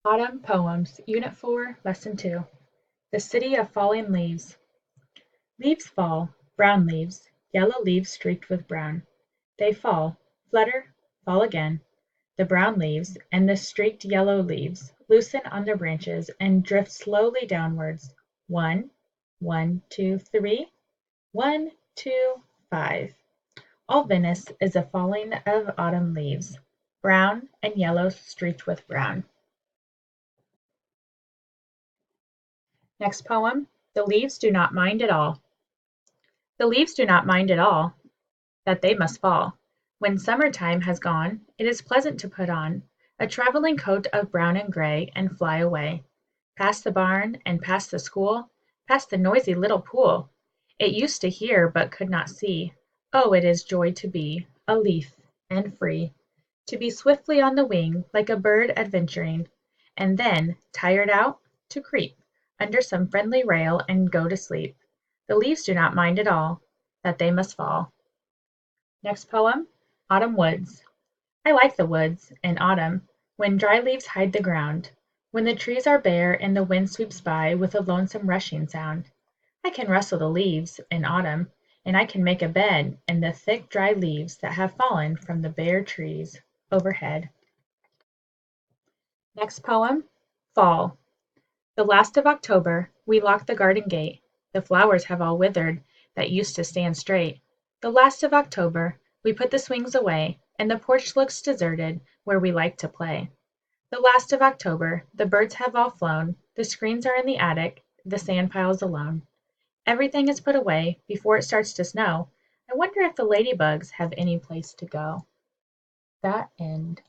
Autumn Poems, Unit 4, Lesson 2. The City of Falling Leaves. Leaves fall, brown leaves, yellow leaves streaked with brown. They fall, flutter, fall again. The brown leaves and the streaked yellow leaves loosen on their branches and drift slowly downwards. 1, 1, 2, 3, 1, 2, 5. All Venice is a falling of autumn leaves, brown and yellow streaked with brown. Next poem, The Leaves Do Not Mind at All. The leaves do not mind at all that they must fall. When summer time has gone, it is pleasant to put on a travelling coat of brown and gray and fly away. Past the barn and past the school, past the noisy little pool. It used to hear but could not see. Oh, it is joy to be a leaf and free, to be swiftly on the wing like a bird adventuring, and then, tired out, to creep under some friendly rail and go to sleep. The leaves do not mind at all that they must fall. Next poem, Autumn Woods. I like the woods, in autumn, when dry leaves hide the ground, when the trees are bare and the wind sweeps by with a lonesome rushing sound. I can rustle the leaves, in autumn, and I can make a bed in the thick dry leaves that have fallen from the bare trees overhead. Next poem, Fall. The last of October, we lock the garden gate. The flowers have all withered that used to stand straight. The last of October, we put the swings away, and the porch looks deserted where we like to play. The last of October, the birds have all flown, the screens are in the attic, the sand piles alone. Everything is put away before it starts to snow. I wonder if the ladybugs have any place to go. That end.